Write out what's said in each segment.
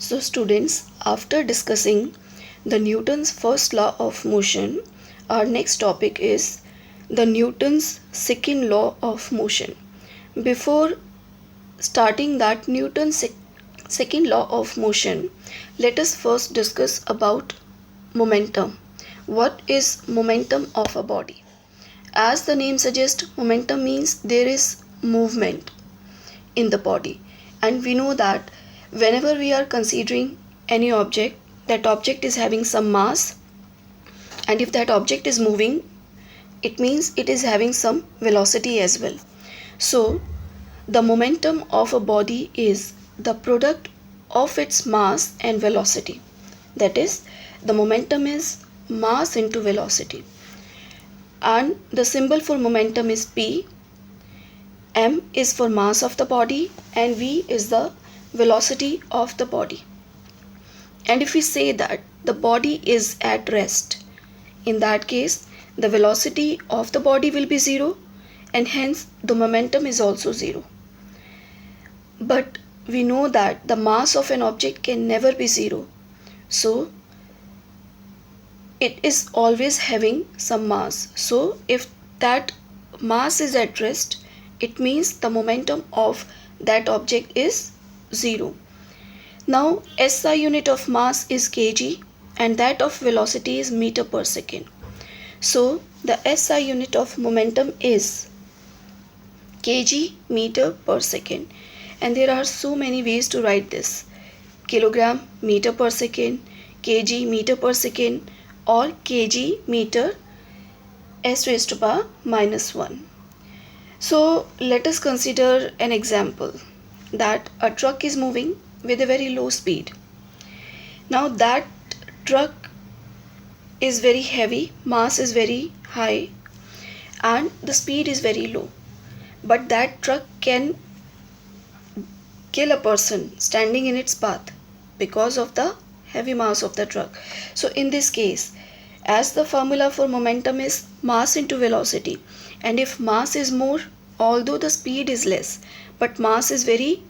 So students, after discussing the Newton's first law of motion, our next topic is the Newton's second law of motion. Before starting that Newton's second law of motion, let us first discuss about momentum. What is momentum of a body? As the name suggests, momentum means there is movement in the body, and we know that whenever we are considering any object, that object is having some mass, and if that object is moving, it means it is having some velocity as well. So the momentum of a body is the product of its mass and velocity. That is, the momentum is mass into velocity, and the symbol for momentum is P. M is for mass of the body and V is the velocity of the body. And if we say that the body is at rest, in that case the velocity of the body will be zero, and hence the momentum is also zero. But we know that the mass of an object can never be zero, so it is always having some mass. So if that mass is at rest, it means the momentum of that object is zero. Now SI unit of mass is kg and that of velocity is meter per second. So the SI unit of momentum is kg meter per second, and there are so many ways to write this: kilogram meter per second, kg meter per second, or kg meter s raised to power minus 1. So let us consider an example that a truck is moving with a very low speed. Now that truck is very heavy, mass is very high, and the speed is very low. But that truck can kill a person standing in its path because of the heavy mass of the truck. So in this case, as the formula for momentum is mass into velocity, and if mass is more, although the speed is less, but mass is very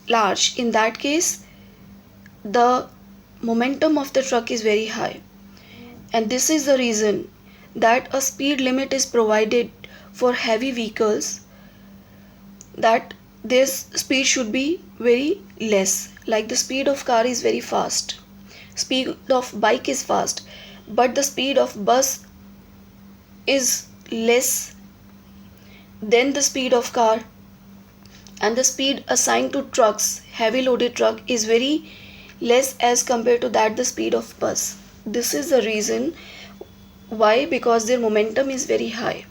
large, in that case the momentum of the truck is very high. And this is the reason that a speed limit is provided for heavy vehicles, that this speed should be very less. Like the speed of car is very fast, speed of bike is fast, but the speed of bus is less than the speed of car, and the speed assigned to trucks, heavy loaded truck, is very less as compared to that the speed of bus. This is the reason why, because their momentum is very high.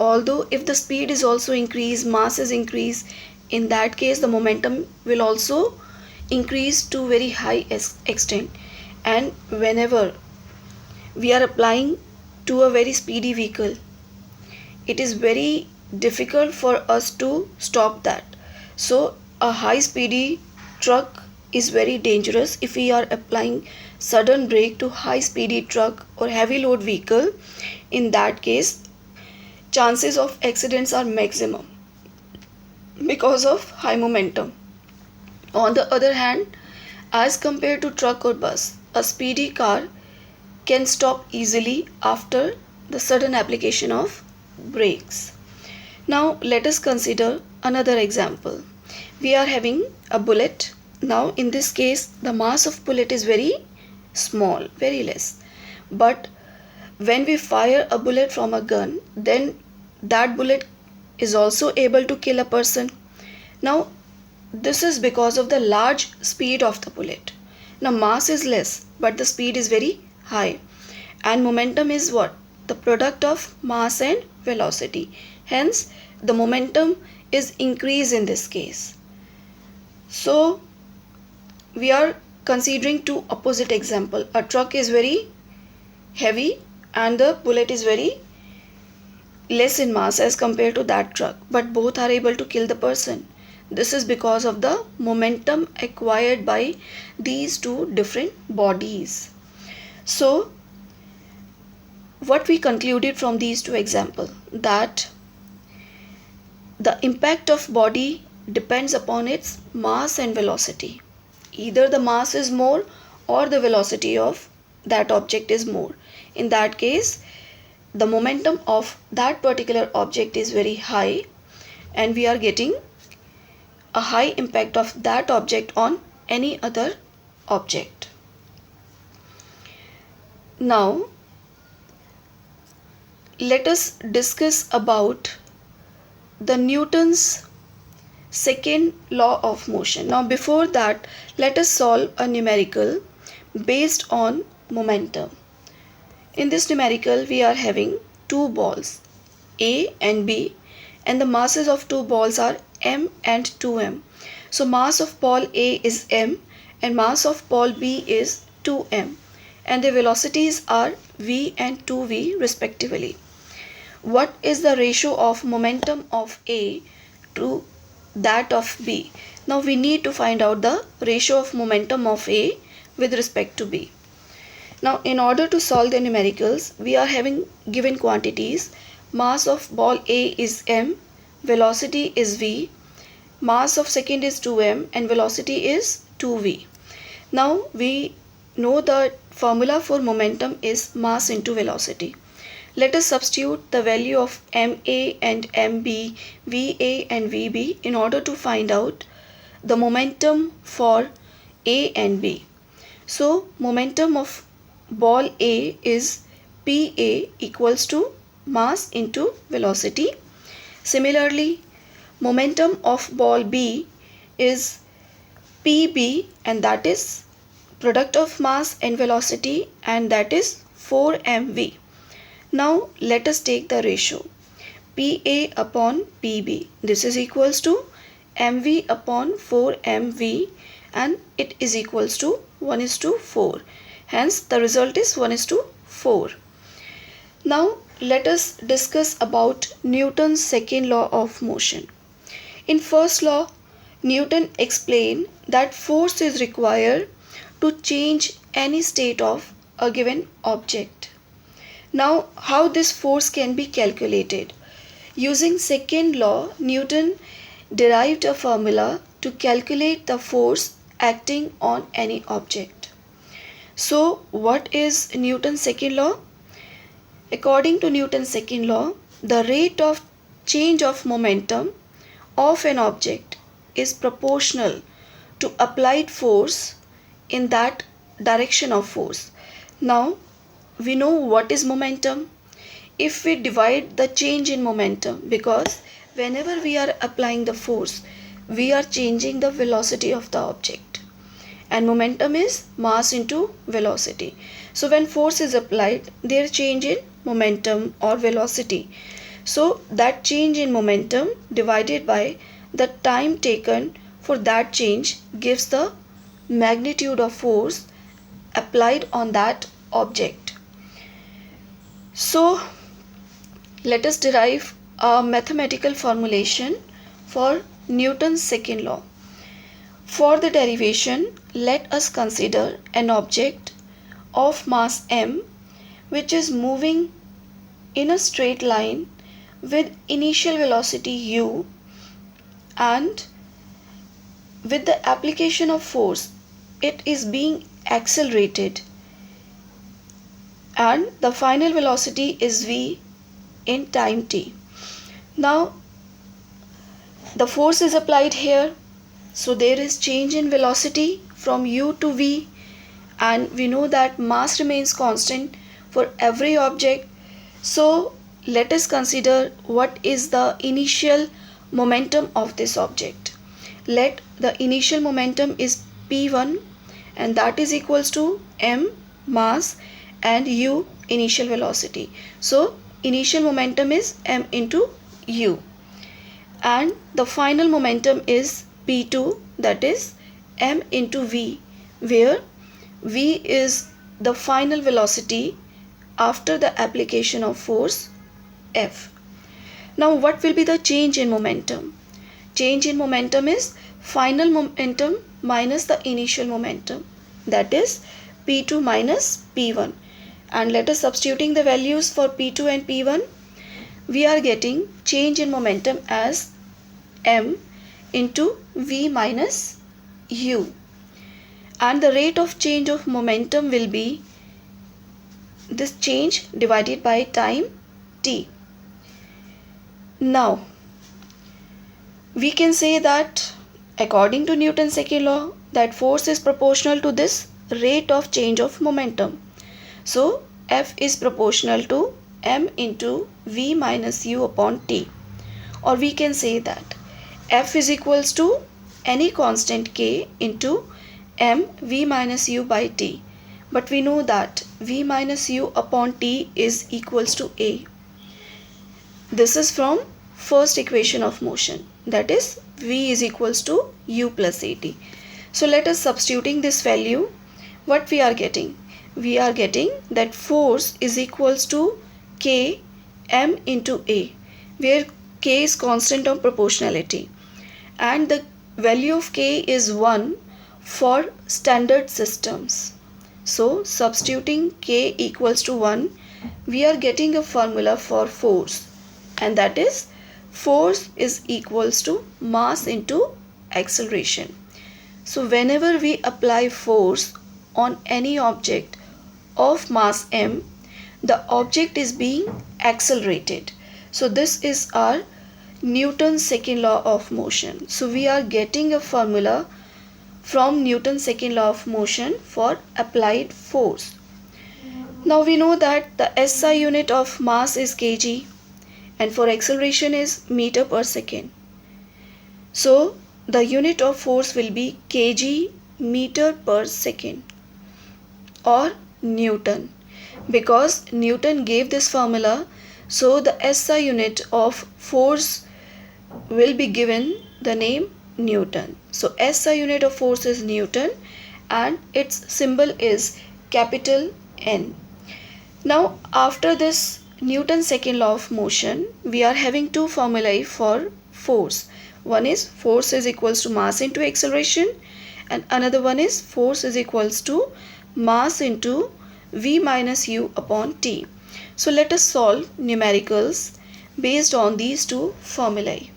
Although if the speed is also increased, mass is increased, in that case the momentum will also increase to very high extent. And whenever we are applying to a very speedy vehicle, it is very difficult for us to stop that. So a high speedy truck is very dangerous. If we are applying sudden brake to high speedy truck or heavy load vehicle, in that case chances of accidents are maximum because of high momentum. On the other hand, as compared to truck or bus, a speedy car can stop easily after the sudden application of brakes. Now let us consider another example. We are having a bullet. Now in this case the mass of bullet is very small, very less. But when we fire a bullet from a gun, then that bullet is also able to kill a person. Now this is because of the large speed of the bullet. Now mass is less but the speed is very high, and momentum is what? The product of mass and velocity. Hence the momentum is increased in this case. So we are considering two opposite example. A truck is very heavy and the bullet is very less in mass as compared to that truck, but both are able to kill the person. This is because of the momentum acquired by these two different bodies. So what we concluded from these two examples, that the impact of body depends upon its mass and velocity. Either the mass is more or the velocity of that object is more. In that case, the momentum of that particular object is very high, and we are getting a high impact of that object on any other object. Now, let us discuss about the Newton's second law of motion. Now, before that, let us solve a numerical based on momentum. In this numerical, we are having two balls, A and B, and the masses of two balls are m and 2m. So mass of ball A is m and mass of ball B is 2m, and the velocities are v and 2v respectively. What is the ratio of momentum of A to that of B? Now we need to find out the ratio of momentum of A with respect to B. Now, in order to solve the numericals, we are having given quantities. Mass of ball A is m, velocity is v, mass of second is 2m, and velocity is 2v. Now, we know the formula for momentum is mass into velocity. Let us substitute the value of ma and mb, va and vb in order to find out the momentum for A and B. So, momentum of ball A is PA equals to mass into velocity. Similarly, momentum of ball B is PB, and that is product of mass and velocity, and that is 4mv. Now let us take the ratio PA upon PB. This is equals to mv upon 4mv, and it is equals to 1:4. Hence, the result is 1:4. Now, let us discuss about Newton's second law of motion. In first law, Newton explained that force is required to change any state of a given object. Now, how this force can be calculated? Using second law, Newton derived a formula to calculate the force acting on any object. So, what is Newton's second law? According to Newton's second law, the rate of change of momentum of an object is proportional to applied force in that direction of force. Now, we know what is momentum. If we divide the change in momentum, because whenever we are applying the force, we are changing the velocity of the object. And momentum is mass into velocity. So when force is applied, there change in momentum or velocity. So that change in momentum divided by the time taken for that change gives the magnitude of force applied on that object. So let us derive a mathematical formulation for Newton's second law. For the derivation, let us consider an object of mass m which is moving in a straight line with initial velocity u, and with the application of force it is being accelerated, and the final velocity is v in time t. Now the force is applied here, so there is change in velocity from u to v, and we know that mass remains constant for every object. So let us consider what is the initial momentum of this object. Let the initial momentum is p1, and that is equals to m mass and u initial velocity. So initial momentum is m into u, and the final momentum is p2, that is m into v, where v is the final velocity after the application of force F. Now what will be the change in momentum? Change in momentum is final momentum minus the initial momentum, that is P2 minus P1. And let us substituting the values for P2 and P1, we are getting change in momentum as m into v minus u. and the rate of change of momentum will be this change divided by time t. Now we can say that according to Newton's second law, that force is proportional to this rate of change of momentum. So F is proportional to m into v minus u upon t, or we can say that F is equals to any constant k into m v minus u by t, but we know that v minus u upon t is equals to a. This is from first equation of motion, that is v is equals to u plus at. So let us substituting this value, what we are getting? We are getting that force is equals to k m into a, where k is constant of proportionality and the value of k is 1 for standard systems. So substituting k equals to 1, we are getting a formula for force, and that is force is equals to mass into acceleration. So whenever we apply force on any object of mass m, the object is being accelerated. So this is our Newton's second law of motion. So we are getting a formula from Newton's second law of motion for applied force. Now we know that the SI unit of mass is kg and for acceleration is meter per second. So the unit of force will be kg meter per second or Newton, because Newton gave this formula, so the SI unit of force will be given the name Newton. So SI unit of force is Newton and its symbol is capital N. Now after this Newton's second law of motion, we are having two formulae for force. One is force is equals to mass into acceleration, and another one is force is equals to mass into v minus u upon t. So let us solve numericals based on these two formulae.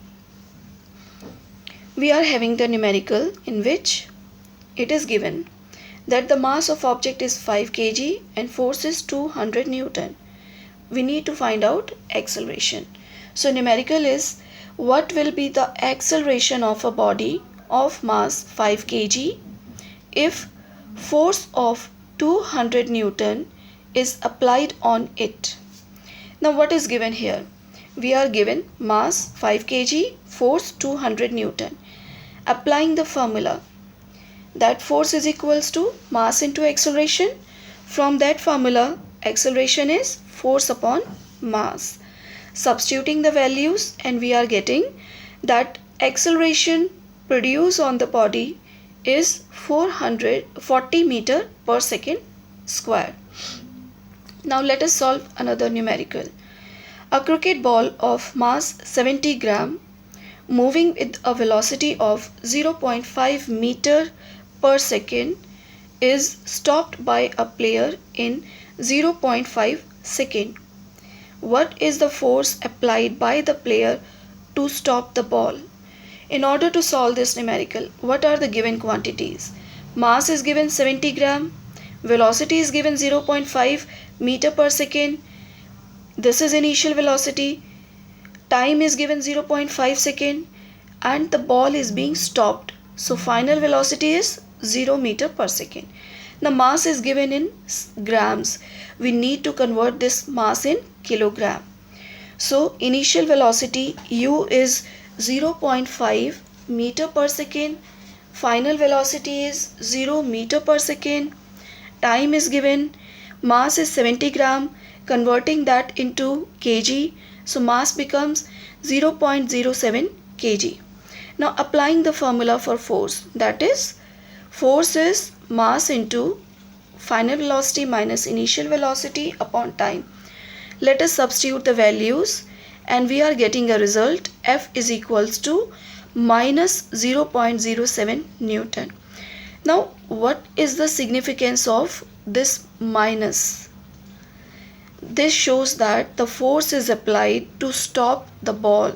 We are having the numerical in which it is given that the mass of object is 5 kg and force is 200 Newton. We need to find out acceleration. So numerical is what will be the acceleration of a body of mass 5 kg if force of 200 Newton is applied on it. Now what is given here? We are given mass 5 kg, force 200 Newton. Applying the formula that force is equals to mass into acceleration, from that formula acceleration is force upon mass. Substituting the values, and we are getting that acceleration produced on the body is 440 meter per second square. Now let us solve another numerical. A crooked ball of mass 70 gram moving with a velocity of 0.5 meter per second is stopped by a player in 0.5 second. What is the force applied by the player to stop the ball? In order to solve this numerical, what are the given quantities? Mass is given 70 gram, velocity is given 0.5 meter per second. This is initial velocity. Time is given 0.5 second and the ball is being stopped. So final velocity is 0 meter per second. The mass is given in grams. We need to convert this mass in kilogram. So initial velocity u is 0.5 meter per second. Final velocity is 0 meter per second. Time is given. Mass is 70 gram. Converting that into kg. So mass becomes 0.07 kg. Now applying the formula for force, that is force is mass into final velocity minus initial velocity upon time. Let us substitute the values and we are getting a result. F is equals to minus 0.07 Newton. Now what is the significance of this minus? This shows that the force is applied to stop the ball.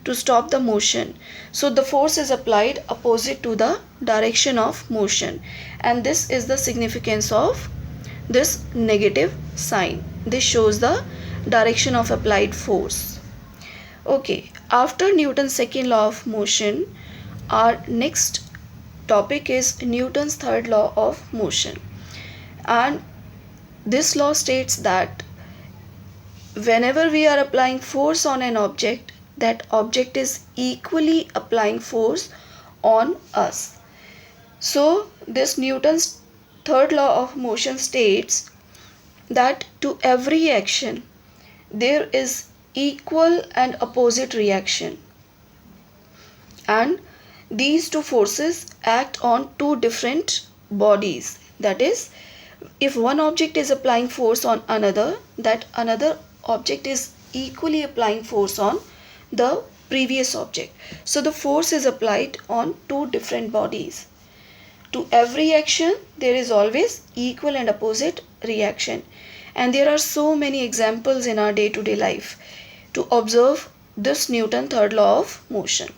to stop the motion. So the force is applied opposite to the direction of motion, and this is the significance of this negative sign. This shows the direction of applied force. Okay, after Newton's second law of motion, our next topic is Newton's third law of motion. And this law states that whenever we are applying force on an object, that object is equally applying force on us. So this Newton's third law of motion states that to every action there is equal and opposite reaction, and these two forces act on two different bodies. That is, if one object is applying force on another, that another object is equally applying force on the previous object. So the force is applied on two different bodies. To every action there is always equal and opposite reaction, and there are so many examples in our day-to-day life to observe this Newton's third law of motion.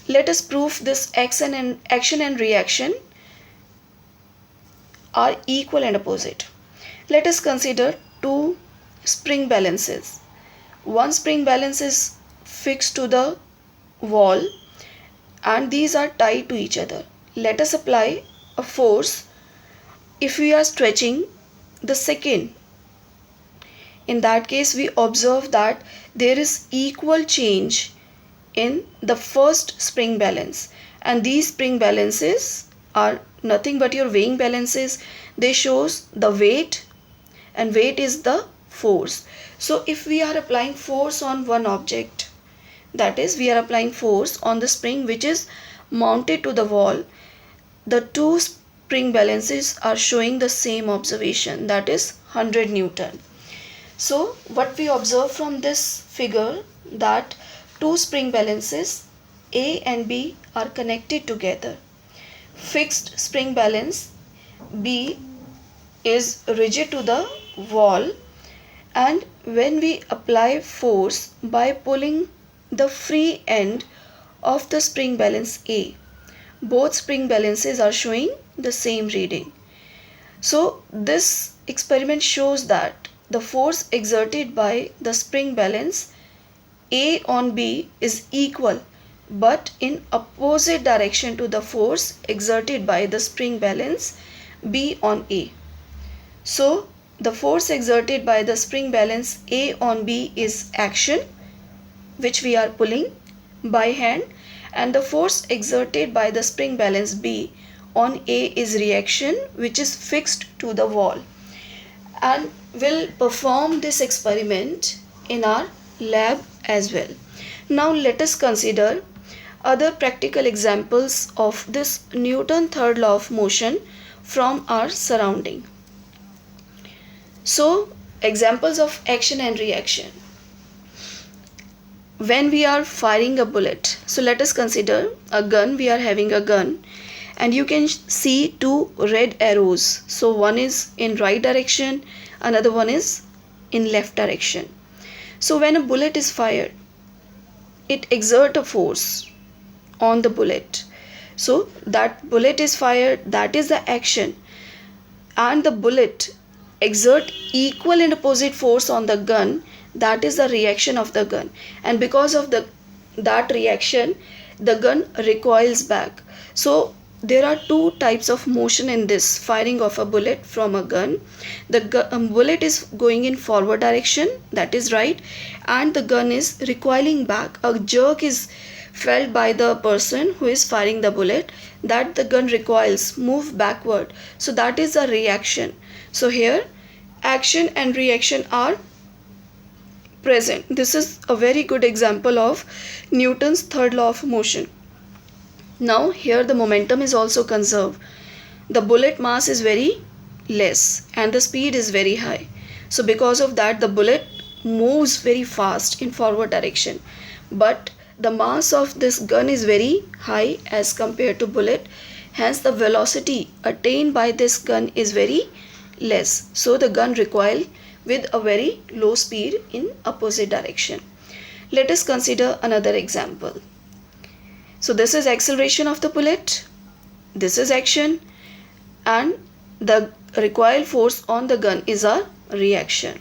Let us prove this action and reaction are equal and opposite. Let us consider two spring balances. One spring balance is fixed to the wall and these are tied to each other. Let us apply a force if we are stretching the second. In that case, we observe that there is equal change in the first spring balance, and these spring balances are nothing but your weighing balances. They shows the weight, and weight is the force. So if we are applying force on one object, that is, we are applying force on the spring which is mounted to the wall, the two spring balances are showing the same observation, that is 100 Newton. So what we observe from this figure, that two spring balances A and B are connected together. Fixed spring balance B is rigid to the wall, and when we apply force by pulling the free end of the spring balance A, both spring balances are showing the same reading. So this experiment shows that the force exerted by the spring balance A on B is equal but in opposite direction to the force exerted by the spring balance B on A. So the force exerted by the spring balance A on B is action, which we are pulling by hand, and the force exerted by the spring balance B on A is reaction, which is fixed to the wall. And we'll perform this experiment in our lab as well. Now let us consider other practical examples of this Newton's third law of motion from our surrounding. So examples of action and reaction. When we are firing a bullet, so let us consider a gun. We are having a gun and you can see two red arrows. So one is in right direction, another one is in left direction. So when a bullet is fired, it exerts a force on the bullet. So that bullet is fired, that is the action, and the bullet exert equal and opposite force on the gun, that is the reaction of the gun, and because of that reaction the gun recoils back. So there are two types of motion in this firing of a bullet from a gun. The bullet is going in forward direction, that is right, and the gun is recoiling back. A jerk is felt by the person who is firing the bullet, that the gun recoils, move backward. So that is a reaction. So here action and reaction are present. This is a very good example of Newton's third law of motion. Now here the momentum is also conserved. The bullet mass is very less and the speed is very high. So because of that the bullet moves very fast in forward direction. But the mass of this gun is very high as compared to bullet. Hence the velocity attained by this gun is very less. So the gun recoils with a very low speed in opposite direction. Let us consider another example. So this is acceleration of the bullet, this is action, and the recoil force on the gun is our reaction.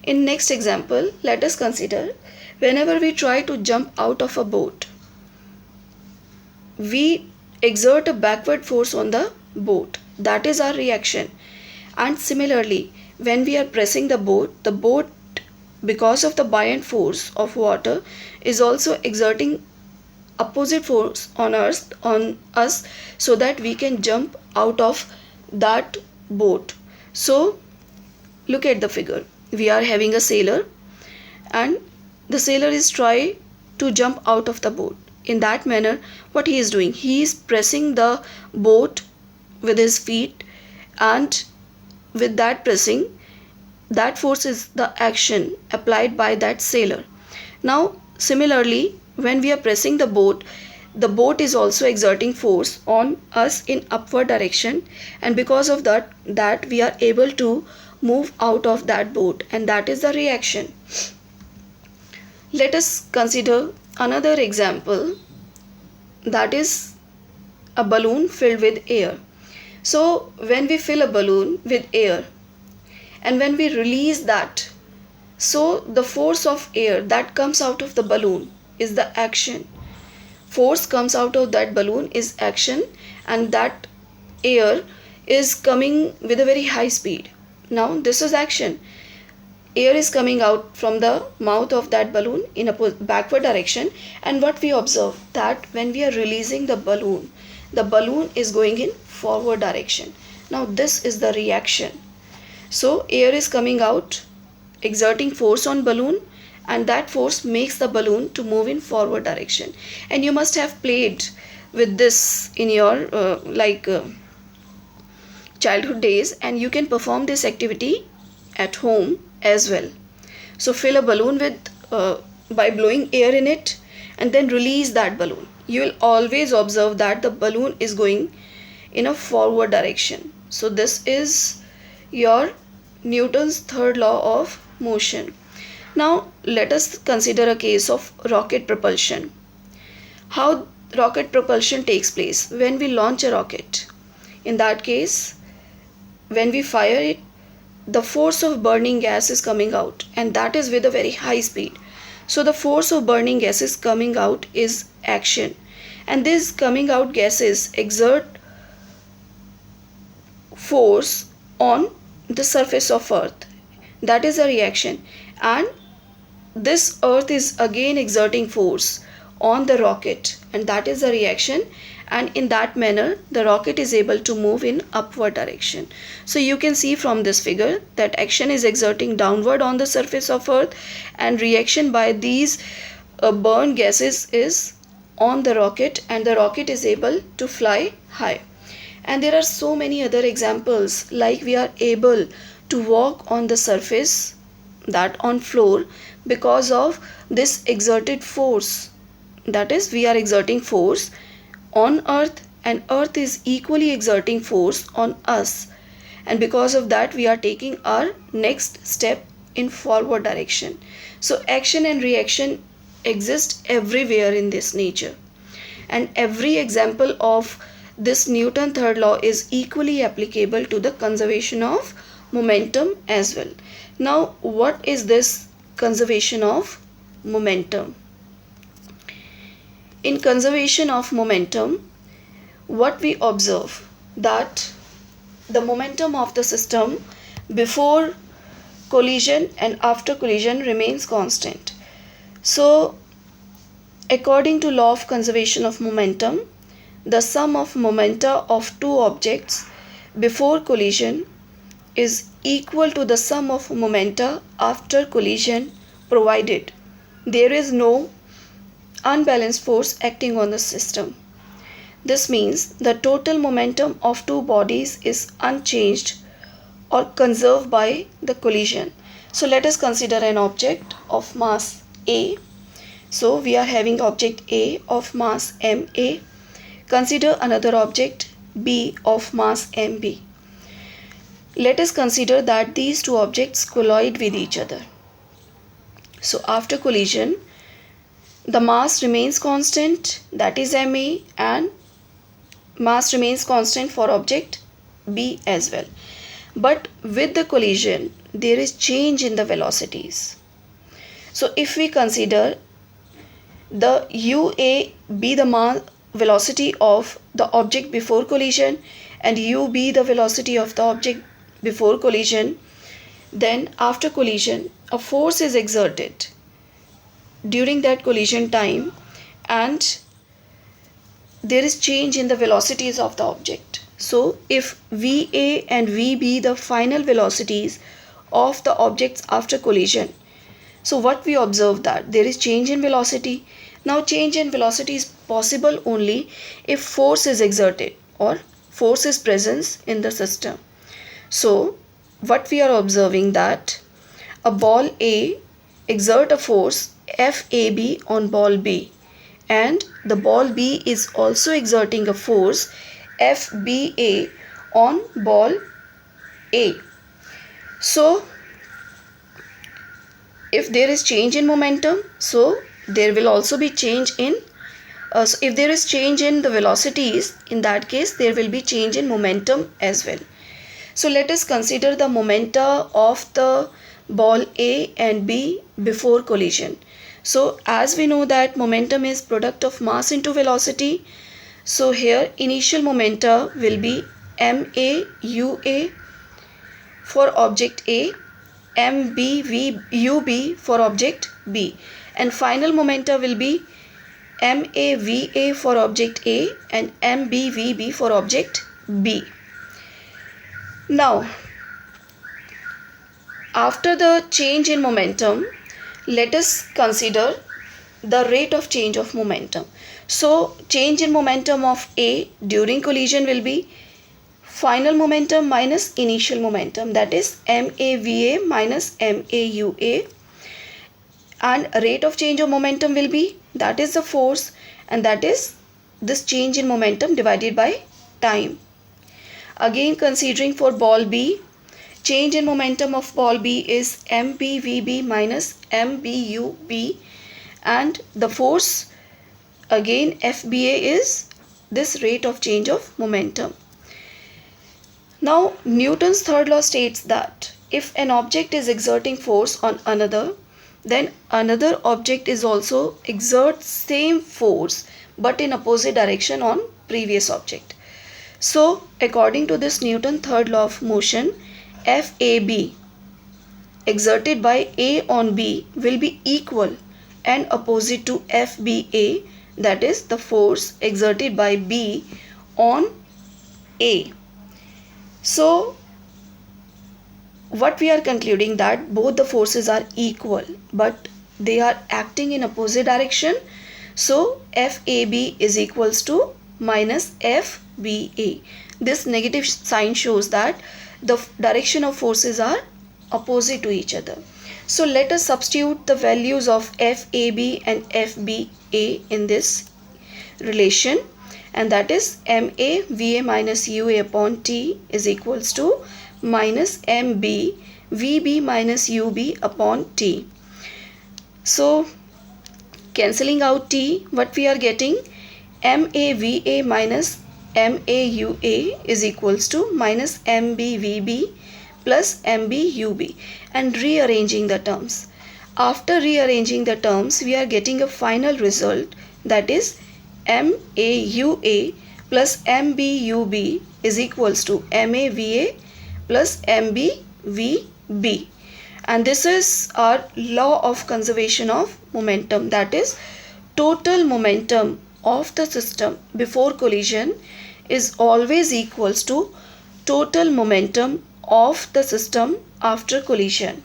In next example, let us consider whenever we try to jump out of a boat, we exert a backward force on the boat, that is our reaction. And similarly, when we are pressing the boat because of the buoyant force of water is also exerting opposite force on us so that we can jump out of that boat. So look at the figure. We are having a sailor and the sailor is trying to jump out of the boat. In that manner, what he is doing, he is pressing the boat with his feet, and with that pressing, that force is the action applied by that sailor. Now similarly, when we are pressing the boat is also exerting force on us in upward direction, and because of that we are able to move out of that boat, and that is the reaction. Let us consider another example, that is a balloon filled with air. So when we fill a balloon with air and when we release that, so the force of air that comes out of the balloon is the action. Force comes out of that balloon is action, and that air is coming with a very high speed. Now this is action. Air is coming out from the mouth of that balloon in a backward direction, and what we observe, that when we are releasing the balloon is going in forward direction. Now this is the reaction. So air is coming out, exerting force on balloon, and that force makes the balloon to move in forward direction. And you must have played with this in your childhood days, and you can perform this activity at home as well. So fill a balloon with by blowing air in it and then release that balloon. You will always observe that the balloon is going in a forward direction. So this is your Newton's third law of motion. Now let us consider a case of rocket propulsion. How rocket propulsion takes place? When we launch a rocket, in that case, when we fire it, the force of burning gas is coming out, and that is with a very high speed. So the force of burning gas is coming out is action, and these coming out gases exert force on the surface of earth, that is a reaction. And this earth is again exerting force on the rocket, and that is a reaction, and in that manner the rocket is able to move in upward direction. So you can see from this figure that action is exerting downward on the surface of earth, and reaction by these burn gases is on the rocket, and the rocket is able to fly high. And there are so many other examples, like we are able to walk on the surface, that on floor, because of this exerted force. That is, we are exerting force on earth, and earth is equally exerting force on us, and because of that we are taking our next step in forward direction. So action and reaction exist everywhere in this nature, and every example of this Newton third law is equally applicable to the conservation of momentum as well. Now what is this conservation of momentum? In conservation of momentum, what we observe, that the momentum of the system before collision and after collision remains constant. So according to law of conservation of momentum, the sum of momenta of two objects before collision is equal to the sum of momenta after collision, provided there is no unbalanced force acting on the system. This means the total momentum of two bodies is unchanged or conserved by the collision. So let us consider an object of mass A. So we are having object A of mass MA. Consider another object B of mass MB. Let us consider that these two objects collide with each other. So after collision, the mass remains constant, that is ma, and mass remains constant for object b as well. But with the collision, there is change in the velocities. So if we consider the ua be the mass velocity of the object before collision and u be the velocity of the object before collision, then after collision a force is exerted during that collision time and there is change in the velocities of the object. So if va and vb the final velocities of the objects after collision, so what we observe that there is change in velocity. Now change in velocity is possible only if force is exerted or force is present in the system. So what we are observing that a ball A exert a force FAB on ball B and the ball B is also exerting a force FBA on ball A. So if there is change in momentum, so there will also be change in so if there is change in the velocities, in that case there will be change in momentum as well. So let us consider the momenta of the ball A and B before collision. So as we know that momentum is product of mass into velocity, so here initial momenta will be ma ua for object A, ub for object B, and final momenta will be mava for object A and mbvb for object B. Now after the change in momentum, let us consider the rate of change of momentum. So change in momentum of A during collision will be final momentum minus initial momentum, that is mava minus maua, and rate of change of momentum will be, that is the force, and that is this change in momentum divided by time. Again considering for ball B, change in momentum of ball B is mbvb minus mbub, and the force again FBA is this rate of change of momentum. Now Newton's third law states that if an object is exerting force on another, then another object is also exert same force but in opposite direction on previous object. So according to this Newton's third law of motion, FAB exerted by A on B will be equal and opposite to FBA, that is the force exerted by B on A. So what we are concluding that both the forces are equal but they are acting in opposite direction. So FAB is equals to minus FBA. This negative sign shows that the direction of forces are opposite to each other. So let us substitute the values of FAB and FBA in this relation, and that is MA VA minus UA upon T is equals to minus MB VB minus UB upon T. So cancelling out T, what we are getting, MAVA minus MAUA is equals to minus MBVB plus MBUB, and rearranging the terms. After rearranging the terms, we are getting a final result, that is MAUA plus MBUB is equals to MAVA plus MBVB. And this is our law of conservation of momentum, that is total momentum of the system before collision is always equals to total momentum of the system after collision.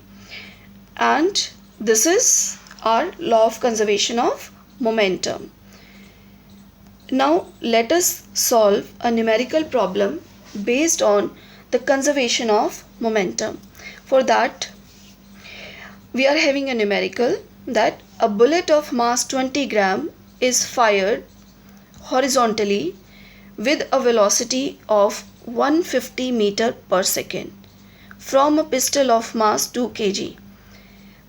And this is our law of conservation of momentum. Now let us solve a numerical problem based on the conservation of momentum. For that, we are having a numerical that a bullet of mass 20 gram is fired horizontally with a velocity of 150 meter per second from a pistol of mass 2 kg.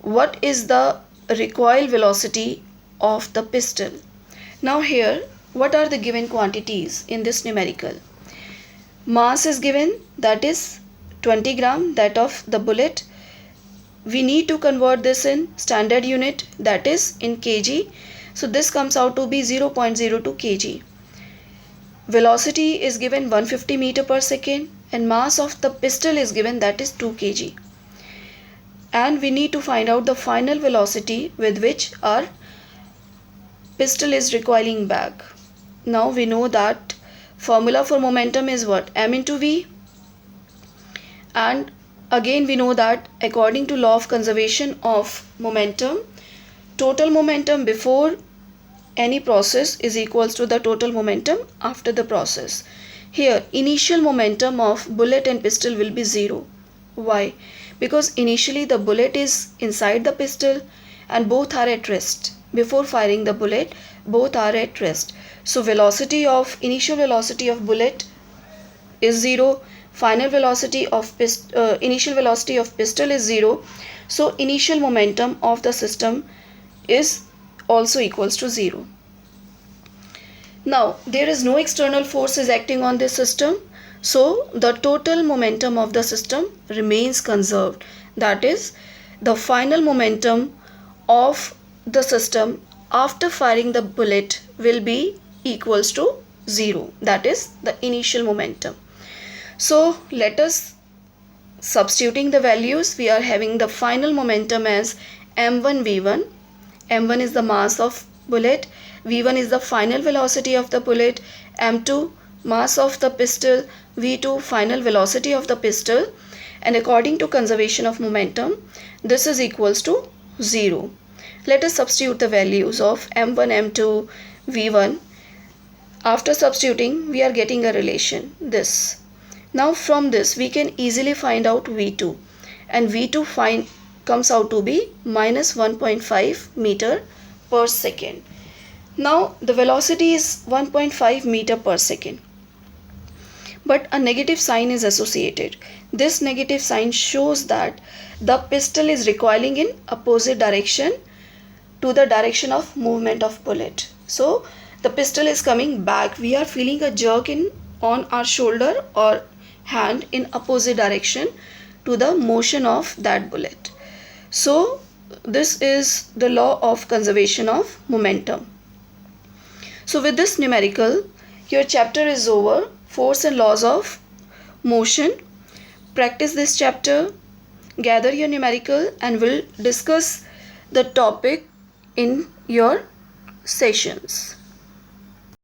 What is the recoil velocity of the pistol. Now here, what are the given quantities in this numerical? Mass is given, that is 20 gram, that of the bullet. We need to convert this in standard unit, that is in kg. So this comes out to be 0.02 kg. Velocity is given 150 meter per second and mass of the pistol is given, that is 2 kg. And we need to find out the final velocity with which our pistol is recoiling back. Now we know that formula for momentum is what? M into V. And again we know that according to law of conservation of momentum, total momentum before any process is equals to the total momentum after the process. Here initial momentum of bullet and pistol will be 0. Why? Because initially the bullet is inside the pistol and both are at rest. Before firing the bullet, both are at rest. So initial velocity of bullet is 0. Final velocity of initial velocity of pistol is 0. So initial momentum of the system is also equals to 0. Now there is no external forces acting on this system, so the total momentum of the system remains conserved. That is, the final momentum of the system after firing the bullet will be equals to 0. That is the initial momentum. So let us substituting the values. We are having the final momentum as m1v1. m1 is the mass of bullet, v1 is the final velocity of the bullet, m2 mass of the pistol, v2 final velocity of the pistol, and according to conservation of momentum, this is equals to 0. Let us substitute the values of m1, m2, v1. After substituting, we are getting a relation, this. Now from this we can easily find out v2, and v2 comes out to be minus 1.5 meter per second. Now the velocity is 1.5 meter per second, but a negative sign is associated. This negative sign shows that the pistol is recoiling in opposite direction to the direction of movement of bullet. So the pistol is coming back. We are feeling a jerk on our shoulder or hand in opposite direction to the motion of that bullet. So this is the law of conservation of momentum. So with this numerical, your chapter is over, force and laws of motion. Practice this chapter, gather your numerical, and we'll discuss the topic in your sessions.